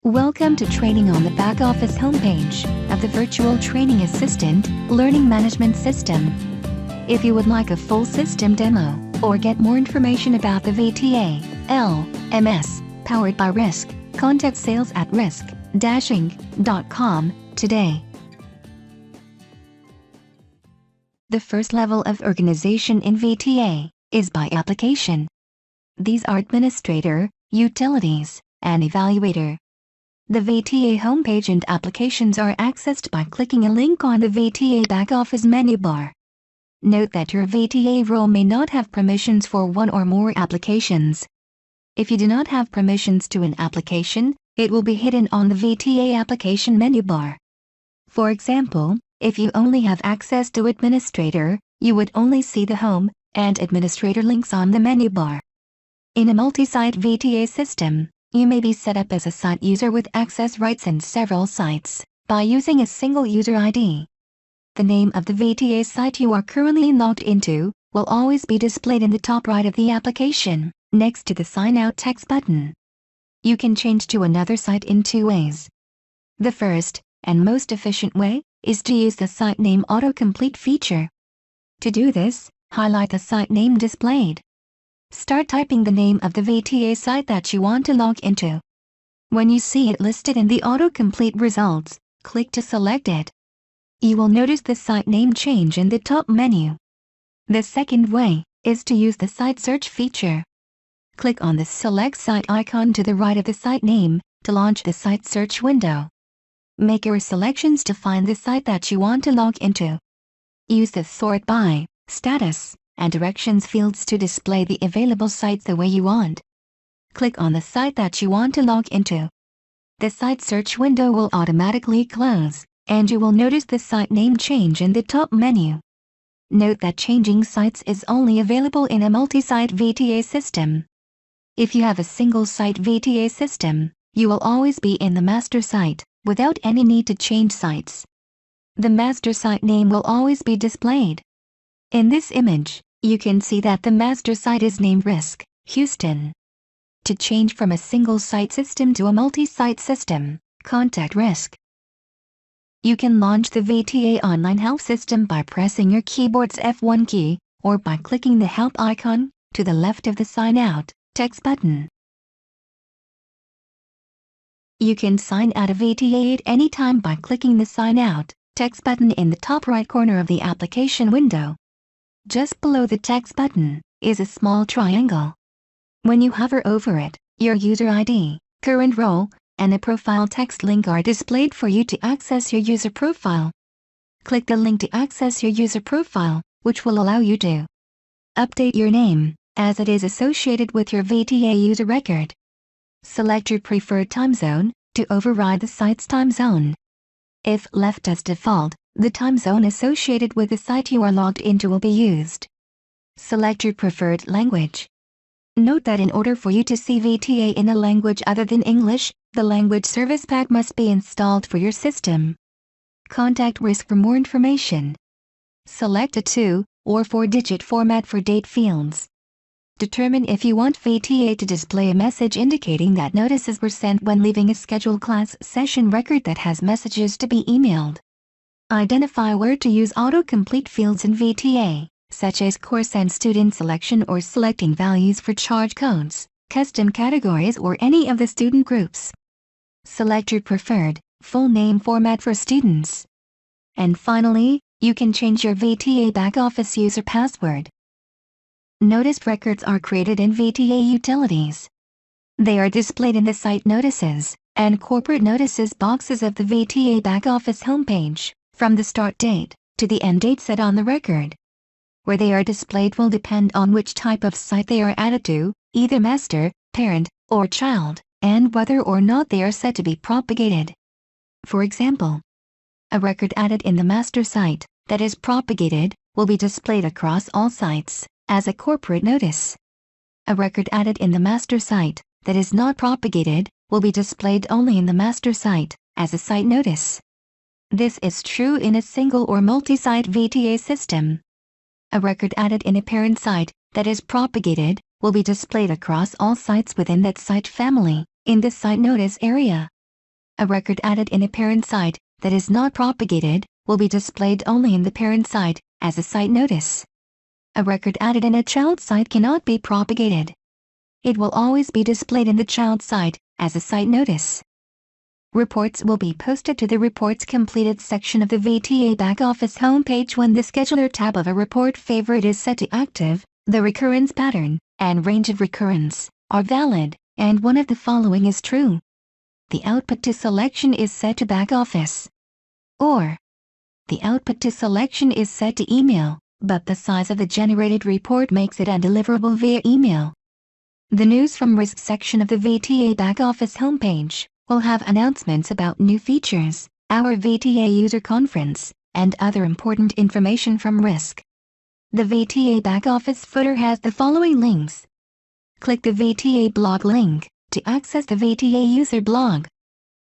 Welcome to training on the back office homepage of the Virtual Training Assistant Learning Management System. If you would like a full system demo or get more information about the VTA LMS powered by Risk, contact sales at risk-inc.com today. The first level of organization in VTA is by application. These are Administrator, Utilities, and Evaluator. The VTA homepage and applications are accessed by clicking a link on the VTA back-office menu bar. Note that your VTA role may not have permissions for one or more applications. If you do not have permissions to an application, it will be hidden on the VTA application menu bar. For example, if you only have access to Administrator, you would only see the Home and Administrator links on the menu bar. In a multi-site VTA system, you may be set up as a site user with access rights in several sites by using a single user ID. The name of the VTA site you are currently logged into will always be displayed in the top right of the application, next to the Sign Out text button. You can change to another site in two ways. The first, and most efficient way, is to use the Site Name Autocomplete feature. To do this, highlight the site name displayed. Start typing the name of the VTA site that you want to log into. When you see it listed in the autocomplete results, click to select it. You will notice the site name change in the top menu. The second way is to use the Site Search feature. Click on the Select Site icon to the right of the site name to launch the Site Search window. Make your selections to find the site that you want to log into. Use the Sort By, Status, and Directions fields to display the available sites the way you want. Click on the site that you want to log into. The Site Search window will automatically close, and you will notice the site name change in the top menu. Note that changing sites is only available in a multi-site VTA system. If you have a single-site VTA system, you will always be in the master site, without any need to change sites. The master site name will always be displayed. In this image, you can see that the master site is named Risk, Houston. To change from a single-site system to a multi-site system, contact Risk. You can launch the VTA Online Help system by pressing your keyboard's F1 key, or by clicking the Help icon to the left of the Sign Out text button. You can sign out of VTA at any time by clicking the Sign Out text button in the top right corner of the application window. Just below the text button is a small triangle. When you hover over it, your user ID, current role, and a profile text link are displayed for you to access your user profile. Click the link to access your user profile, which will allow you to update your name, as it is associated with your VTA user record. Select your preferred time zone to override the site's time zone. If left as default, the time zone associated with the site you are logged into will be used. Select your preferred language. Note that in order for you to see VTA in a language other than English, the Language Service Pack must be installed for your system. Contact Risk for more information. Select a 2 or 4-digit format for date fields. Determine if you want VTA to display a message indicating that notices were sent when leaving a scheduled class session record that has messages to be emailed. Identify where to use autocomplete fields in VTA, such as course and student selection or selecting values for charge codes, custom categories or any of the student groups. Select your preferred, full name format for students. And finally, you can change your VTA back-office user password. Notice records are created in VTA Utilities. They are displayed in the Site Notices and Corporate Notices boxes of the VTA back-office homepage, from the start date to the end date set on the record. Where they are displayed will depend on which type of site they are added to, either master, parent, or child, and whether or not they are set to be propagated. For example, a record added in the master site that is propagated will be displayed across all sites as a corporate notice. A record added in the master site that is not propagated will be displayed only in the master site as a site notice. This is true in a single or multi-site VTA system. A record added in a parent site that is propagated will be displayed across all sites within that site family in the Site Notice area. A record added in a parent site that is not propagated will be displayed only in the parent site as a site notice. A record added in a child site cannot be propagated. It will always be displayed in the child site as a site notice. Reports will be posted to the Reports Completed section of the VTA backoffice homepage when the Scheduler tab of a report favorite is set to active, the recurrence pattern and range of recurrence are valid, and one of the following is true. The output to selection is set to backoffice. Or, the output to selection is set to email, but the size of the generated report makes it undeliverable via email. The News from Risk section of the VTA backoffice homepage will have announcements about new features, our VTA user conference, and other important information from Risk. The VTA backoffice footer has the following links. Click the VTA blog link to access the VTA user blog.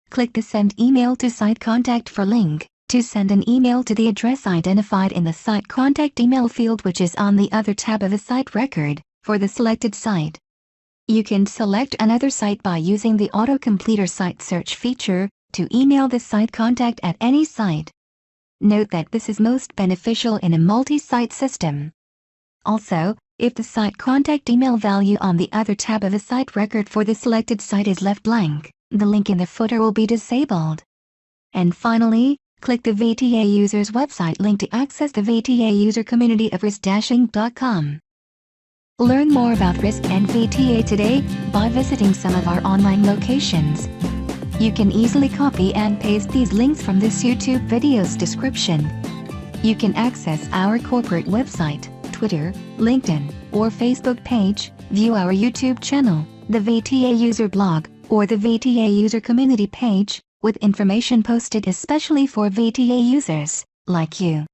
Click the Send Email to Site Contact for link to send an email to the address identified in the Site Contact email field, which is on the other tab of a site record for the selected site. You can select another site by using the autocomplete or site search feature to email the site contact at any site. Note that this is most beneficial in a multi-site system. Also, if the site contact email value on the other tab of a site record for the selected site is left blank, the link in the footer will be disabled. And finally, click the VTA user's website link to access the VTA user community of risk-inc.com. Learn more about Risk and VTA today by visiting some of our online locations. You can easily copy and paste these links from this YouTube video's description. You can access our corporate website, Twitter, LinkedIn, or Facebook page, view our YouTube channel, the VTA user blog, or the VTA user community page, with information posted especially for VTA users like you.